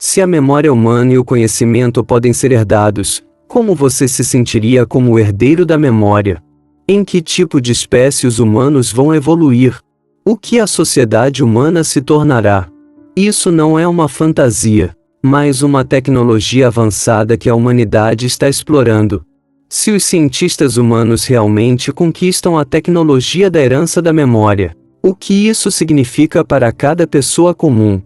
Se a memória humana e o conhecimento podem ser herdados, como você se sentiria como o herdeiro da memória? Em que tipo de espécie os humanos vão evoluir? O que a sociedade humana se tornará? Isso não é uma fantasia, mas uma tecnologia avançada que a humanidade está explorando. Se os cientistas humanos realmente conquistam a tecnologia da herança da memória, o que isso significa para cada pessoa comum?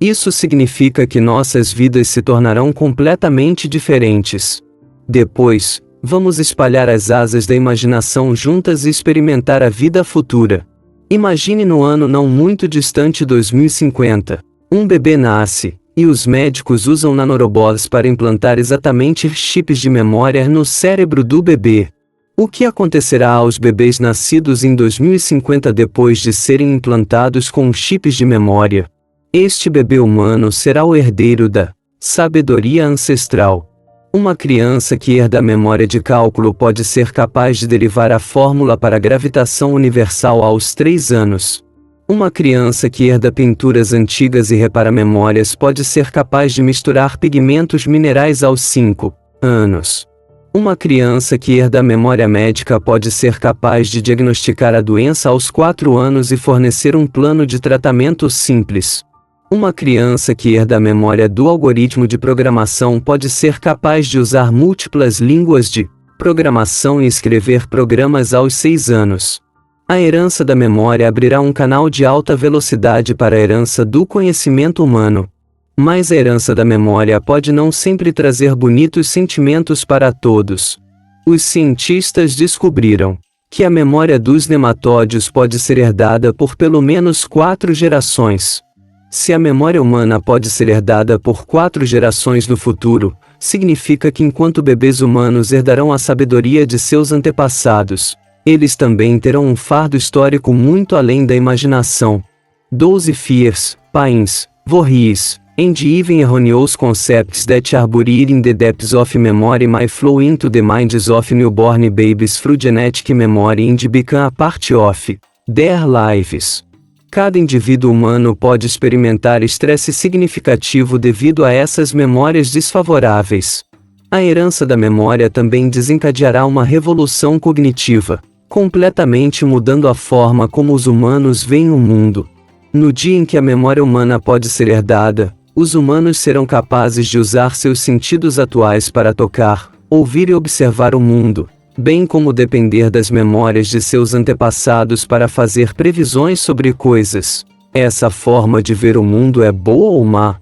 Isso significa que nossas vidas se tornarão completamente diferentes. Depois, vamos espalhar as asas da imaginação juntas e experimentar a vida futura. Imagine no ano não muito distante 2050. Um bebê nasce, e os médicos usam nanorobots para implantar exatamente chips de memória no cérebro do bebê. O que acontecerá aos bebês nascidos em 2050 depois de serem implantados com chips de memória? Este bebê humano será o herdeiro da sabedoria ancestral. Uma criança que herda a memória de cálculo pode ser capaz de derivar a fórmula para a gravitação universal aos 3 anos. Uma criança que herda pinturas antigas e repara memórias pode ser capaz de misturar pigmentos minerais aos 5 anos. Uma criança que herda a memória médica pode ser capaz de diagnosticar a doença aos 4 anos e fornecer um plano de tratamento simples. Uma criança que herda a memória do algoritmo de programação pode ser capaz de usar múltiplas línguas de programação e escrever programas aos 6 anos. A herança da memória abrirá um canal de alta velocidade para a herança do conhecimento humano. Mas a herança da memória pode não sempre trazer bonitos sentimentos para todos. Os cientistas descobriram que a memória dos nematóides pode ser herdada por pelo menos 4 gerações. Se a memória humana pode ser herdada por 4 gerações no futuro, significa que enquanto bebês humanos herdarão a sabedoria de seus antepassados, eles também terão um fardo histórico muito além da imaginação. 12 fears, pains, worries, and even erroneous concepts that are buried in the depths of memory may flow into the minds of newborn babies through genetic memory and become a part of their lives. Cada indivíduo humano pode experimentar estresse significativo devido a essas memórias desfavoráveis. A herança da memória também desencadeará uma revolução cognitiva, completamente mudando a forma como os humanos veem o mundo. No dia em que a memória humana pode ser herdada, os humanos serão capazes de usar seus sentidos atuais para tocar, ouvir e observar o mundo, bem como depender das memórias de seus antepassados para fazer previsões sobre coisas. Essa forma de ver o mundo é boa ou má?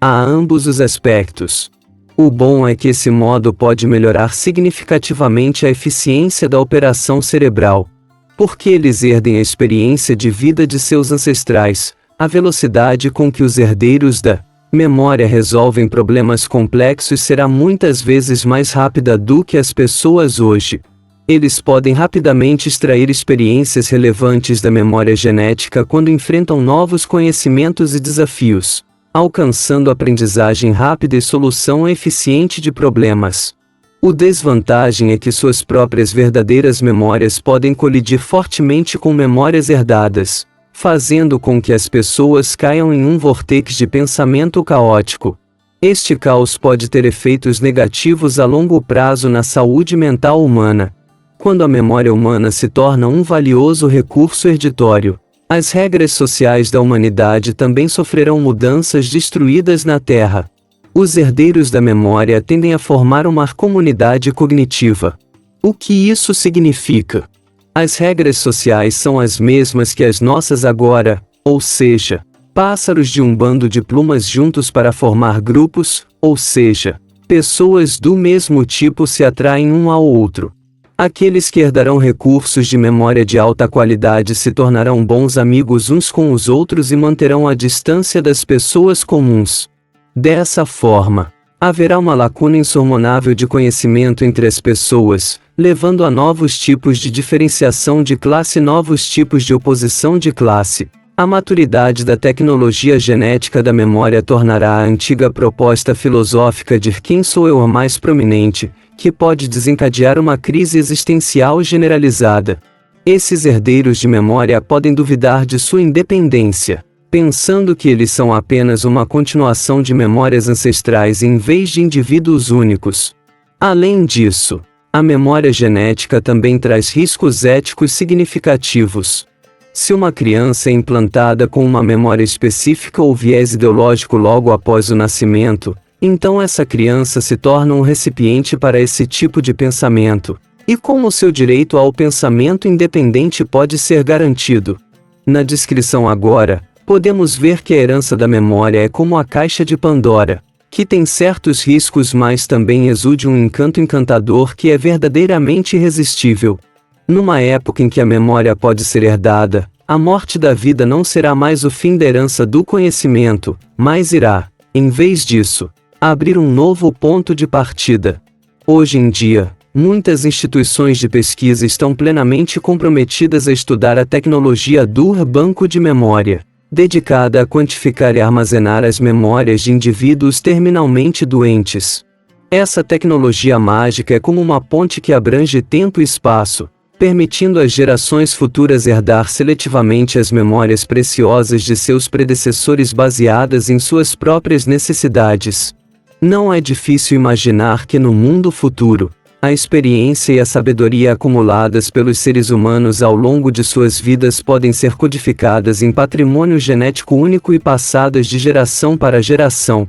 Há ambos os aspectos. O bom é que esse modo pode melhorar significativamente a eficiência da operação cerebral. Porque eles herdem a experiência de vida de seus ancestrais, a velocidade com que os herdeiros da memória resolvem problemas complexos será muitas vezes mais rápida do que as pessoas hoje. Eles podem rapidamente extrair experiências relevantes da memória genética quando enfrentam novos conhecimentos e desafios, alcançando aprendizagem rápida e solução eficiente de problemas. O desvantagem é que suas próprias verdadeiras memórias podem colidir fortemente com memórias herdadas, fazendo com que as pessoas caiam em um vórtice de pensamento caótico. Este caos pode ter efeitos negativos a longo prazo na saúde mental humana. Quando a memória humana se torna um valioso recurso hereditário, as regras sociais da humanidade também sofrerão mudanças destruídas na Terra. Os herdeiros da memória tendem a formar uma comunidade cognitiva. O que isso significa? As regras sociais são as mesmas que as nossas agora, ou seja, pássaros de um bando de plumas juntos para formar grupos, ou seja, pessoas do mesmo tipo se atraem um ao outro. Aqueles que herdarão recursos de memória de alta qualidade se tornarão bons amigos uns com os outros e manterão a distância das pessoas comuns. Dessa forma, haverá uma lacuna insurmontável de conhecimento entre as pessoas, levando a novos tipos de diferenciação de classe e novos tipos de oposição de classe. A maturidade da tecnologia genética da memória tornará a antiga proposta filosófica de quem sou eu a mais prominente, que pode desencadear uma crise existencial generalizada. Esses herdeiros de memória podem duvidar de sua independência, pensando que eles são apenas uma continuação de memórias ancestrais em vez de indivíduos únicos. Além disso, a memória genética também traz riscos éticos significativos. Se uma criança é implantada com uma memória específica ou viés ideológico logo após o nascimento, então essa criança se torna um recipiente para esse tipo de pensamento. E como seu direito ao pensamento independente pode ser garantido? Na descrição agora, podemos ver que a herança da memória é como a caixa de Pandora, que tem certos riscos, mas também exude um encanto encantador que é verdadeiramente irresistível. Numa época em que a memória pode ser herdada, a morte da vida não será mais o fim da herança do conhecimento, mas irá, em vez disso, abrir um novo ponto de partida. Hoje em dia, muitas instituições de pesquisa estão plenamente comprometidas a estudar a tecnologia do banco de memória, dedicada a quantificar e armazenar as memórias de indivíduos terminalmente doentes. Essa tecnologia mágica é como uma ponte que abrange tempo e espaço, permitindo às gerações futuras herdar seletivamente as memórias preciosas de seus predecessores baseadas em suas próprias necessidades. Não é difícil imaginar que no mundo futuro, a experiência e a sabedoria acumuladas pelos seres humanos ao longo de suas vidas podem ser codificadas em patrimônio genético único e passadas de geração para geração.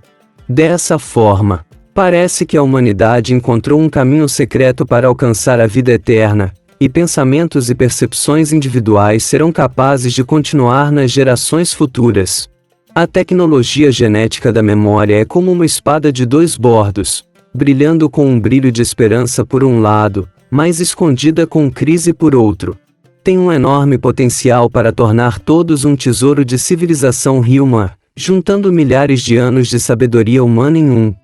Dessa forma, parece que a humanidade encontrou um caminho secreto para alcançar a vida eterna, e pensamentos e percepções individuais serão capazes de continuar nas gerações futuras. A tecnologia genética da memória é como uma espada de dois bordos, brilhando com um brilho de esperança por um lado, mas escondida com crise por outro. Tem um enorme potencial para tornar todos um tesouro de civilização human, juntando milhares de anos de sabedoria humana em um.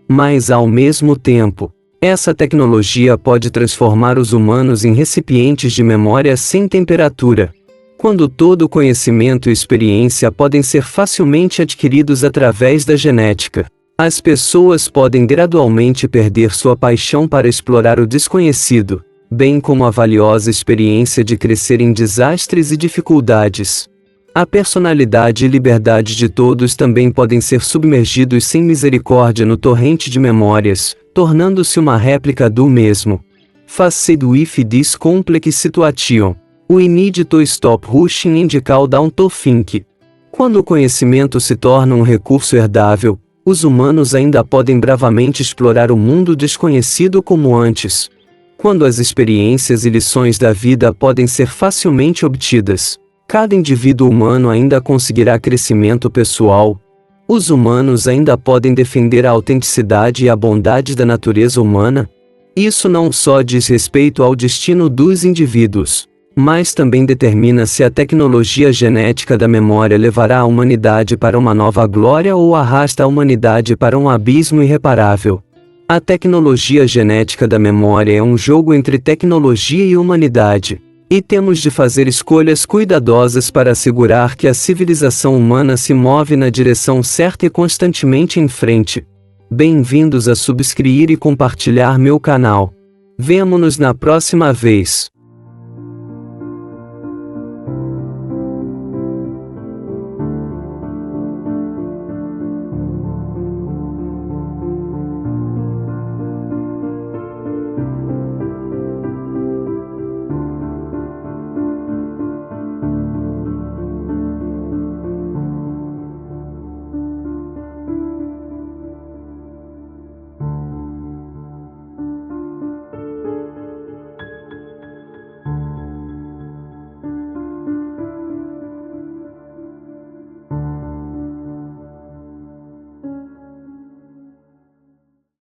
Mas ao mesmo tempo, essa tecnologia pode transformar os humanos em recipientes de memória sem temperatura. Quando todo conhecimento e experiência podem ser facilmente adquiridos através da genética, as pessoas podem gradualmente perder sua paixão para explorar o desconhecido, bem como a valiosa experiência de crescer em desastres e dificuldades. A personalidade e liberdade de todos também podem ser submergidos sem misericórdia no torrente de memórias, tornando-se uma réplica do mesmo. Faced with this complex situation, we need to stop rushing and calm down to think. Quando o conhecimento se torna um recurso herdável, os humanos ainda podem bravamente explorar o mundo desconhecido como antes. Quando as experiências e lições da vida podem ser facilmente obtidas, cada indivíduo humano ainda conseguirá crescimento pessoal. Os humanos ainda podem defender a autenticidade e a bondade da natureza humana. Isso não só diz respeito ao destino dos indivíduos, mas também determina se a tecnologia genética da memória levará a humanidade para uma nova glória ou arrasta a humanidade para um abismo irreparável. A tecnologia genética da memória é um jogo entre tecnologia e humanidade, e temos de fazer escolhas cuidadosas para assegurar que a civilização humana se move na direção certa e constantemente em frente. Bem-vindos a subscrever e compartilhar meu canal. Vemo-nos na próxima vez.